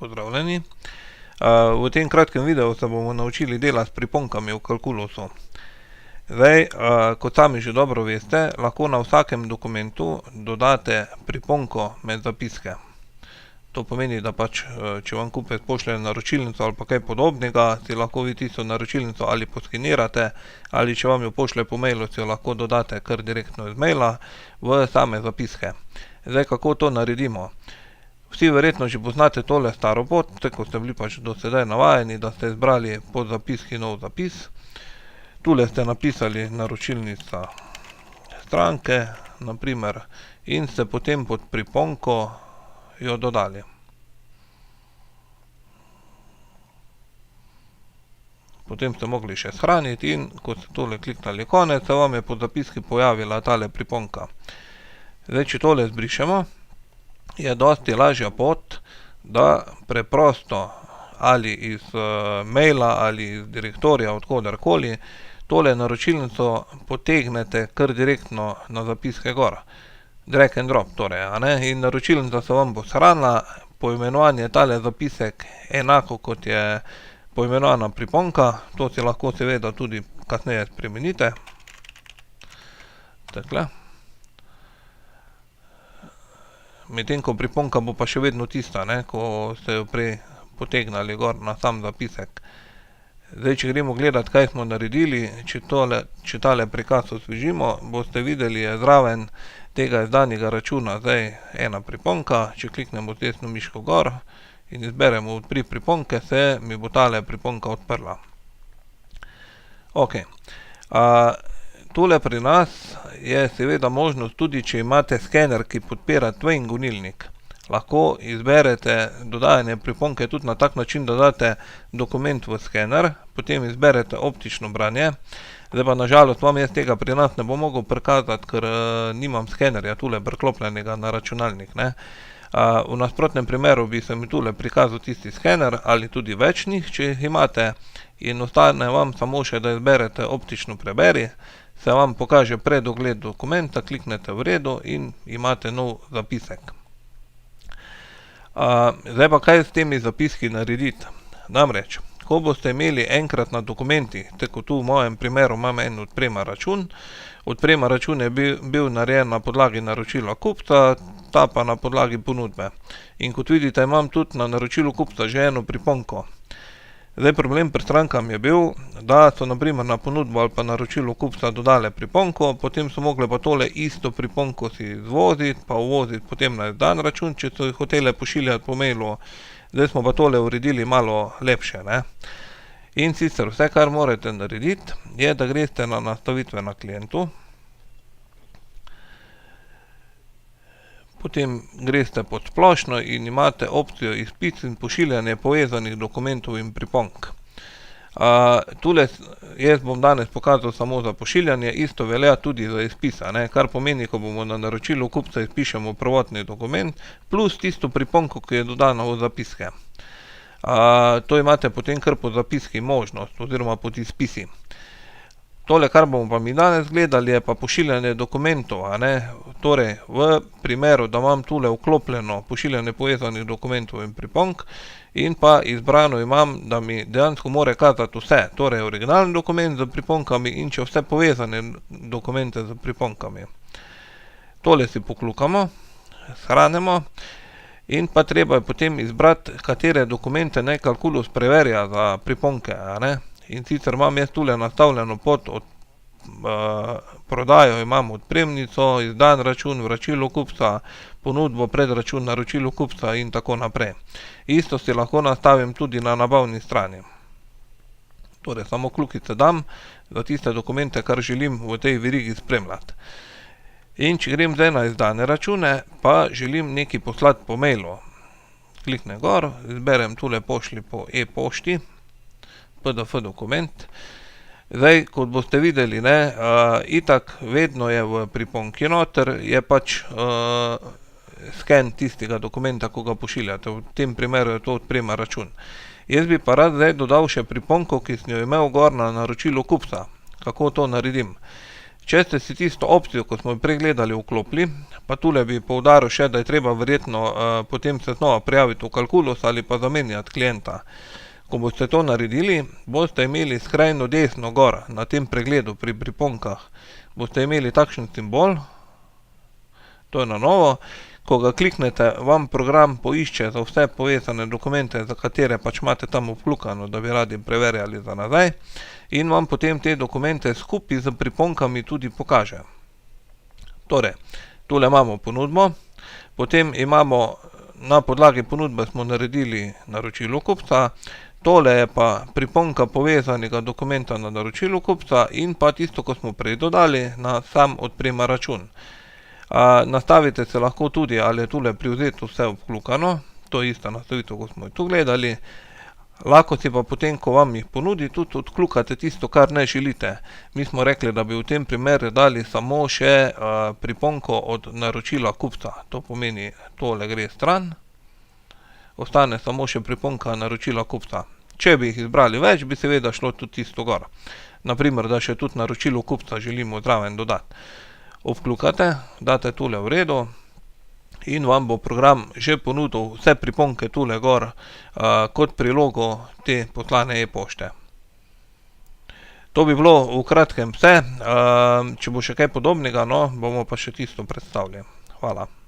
Pozdravljeni. V tem kratkem videu se bomo naučili dela s priponkami v kalkulusu. Zdaj, kot sami že dobro veste, lahko na vsakem dokumentu dodate priponko med zapiske. To pomeni, da pač, če vam kupec pošlje naročilnico ali pa kaj podobnega, si lahko vi tisto naročilnico ali poskenirate, ali če vam jo pošlje po mailu, si jo lahko dodate kar direktno iz maila v same zapiske. Zdaj, kako to naredimo? Vsi verjetno že poznate tole staro pot, tako ste bili pač do sedaj navajeni, da ste izbrali pod zapiski nov zapis. Tule ste napisali naročilnica stranke, naprimer, in ste potem pod priponko jo dodali. Potem ste mogli še shraniti in ko ste tole kliknali konec, se vam je pod zapiski pojavila tale priponka. Zdaj, če tole zbrišemo, je dosti lažja pot, da preprosto ali iz maila ali iz direktorija, od koderkoli, tole naročilnico potegnete kar direktno na zapiske gor. Drag and drop torej, a ne? In naročilnica se vam bo shranila, poimenovanje tale zapisek enako kot je poimenovana priponka, to si lahko seveda tudi kasneje spremenite. Takle. Medtem ko priponka bo pa še vedno tista, ne, ko ste jo prej potegnali gor na sam zapisek. Zdaj, če gremo gledat, kaj smo naredili, če tale prikaz osvežimo, boste videli, je zraven tega izdanega računa zdaj ena priponka. Če kliknemo z desno miško gor in izberemo odpri priponke, se mi bo tale priponka odprla. Ok. Tole pri nas je seveda možnost tudi, če imate skener, ki podpira Twin gonilnik. Lahko izberete dodajanje priponke tudi na tak način, da date dokument v skener, potem izberete optično branje. Zdaj pa na žalost vam jaz tega pri nas ne bom mogel prikazati, ker nimam skenerja tule priklopljenega na računalnik, ne. V nasprotnem primeru bi se mi tule prikazal tisti skener ali tudi več njih, če jih imate, in ostane vam samo še, da izberete optično preberi, se vam pokaže predogled dokumenta, kliknete v redu in imate nov zapisek. Zdaj pa kaj s temi zapiski narediti? Namreč, ko boste imeli enkrat na dokumentih, tako tu v mojem primeru imam en odprema račun. Odprema račun je bil narejen na podlagi naročila kupca, ta pa na podlagi ponudbe. In kot vidite, imam tudi na naročilu kupca že eno priponko. Zdaj, problem pri strankam je bil, da so naprimer na ponudbo ali pa naročilo kupca dodale priponko, potem so mogle pa tole isto priponko si izvoziti, pa uvoziti potem na izdan račun, če so jih hotele pošiljati po mailu. Zdaj smo pa tole uredili malo lepše, ne. In sicer vse, kar morate narediti, je, da greste na nastavitve na klientu, potem greste pod splošno in imate opcijo izpis in pošiljanje povezanih dokumentov in priponk. Tule jaz bom danes pokazal samo za pošiljanje, isto velja tudi za izpis, a ne, kar pomeni, ko bomo na naročilu kupca izpišemo prvotni dokument, plus tisto priponko, ki je dodana v zapiske. To imate potem kar pod zapiski možnost, oziroma pod izpisi. Tole, kar bomo pa mi danes gledali, je pa pošiljanje dokumentov, a ne. Torej, v primeru, da imam tule vklopljeno pošiljanje povezanih dokumentov in priponk in pa izbrano imam, da mi dejansko mora kazati vse, torej originalni dokument z priponkami in če vse povezane dokumente z priponkami. Tole si poklukamo, shranimo in pa treba je potem izbrati, katere dokumente naj kalkulus preverja za priponke, a ne. In sicer imam jaz tule nastavljeno pod prodajo, imam odpremnico, izdan račun, vračilo kupca, ponudbo, predračun, naročilo kupca in tako naprej. Isto si lahko nastavim tudi na nabavni strani. Torej, samo kljukice dam za tiste dokumente, kar želim v tej verigi spremljati. In če grem zdaj na izdane račune, pa želim nekaj poslati po mailu. Kliknem gor, izberem tule pošlji po e-pošti, PDF dokument. Zdaj, kot boste videli, ne, itak vedno je v priponki noter, je pač sken tistega dokumenta, ko ga pošiljate. V tem primeru je to odprema račun. Jaz bi pa rad zdaj dodal še priponko, ki sem jo imel gor na naročilu kupca. Kako to naredim? Če ste si tisto opcijo, ko smo jo pregledali, vklopili, pa tule bi poudaril še, da je treba verjetno potem se znova prijaviti v Calculus ali pa zamenjati klienta. Ko boste to naredili, boste imeli skrajno desno gor na tem pregledu pri priponkah, boste imeli takšen simbol, to je na novo. Ko ga kliknete, vam program poišče za vse povezane dokumente, za katere pač imate tam vklukano, da bi radi preverjali za nazaj, in vam potem te dokumente skupaj z priponkami tudi pokaže. Torej, tule imamo ponudbo, potem imamo na podlagi ponudbe smo naredili naročilo kupca, tole je pa priponka povezanega dokumenta na naročilo kupca in pa tisto, ko smo prej dodali, na sam odprema račun. Nastavite se lahko tudi, ali je tule privzeto vse vklukano, to je ista nastavitev, ko smo jo tu gledali. Lahko si pa potem, ko vam jih ponudi, tudi odkljukate tisto, kar ne želite. Mi smo rekli, da bi v tem primeru dali samo še priponko od naročila kupca. To pomeni, tole gre stran, ostane samo še priponka naročila kupca. Če bi jih izbrali več, bi seveda šlo tudi tisto gor. Naprimer, da še tudi naročilo kupca želimo zraven dodati. Vkljukate, date tule v redu in vam bo program že ponudil vse priponke tule gor kot prilogo te poslane e-pošte. To bi bilo v kratkem vse. Če bo še kaj podobnega, no, bomo pa še tisto predstavili. Hvala.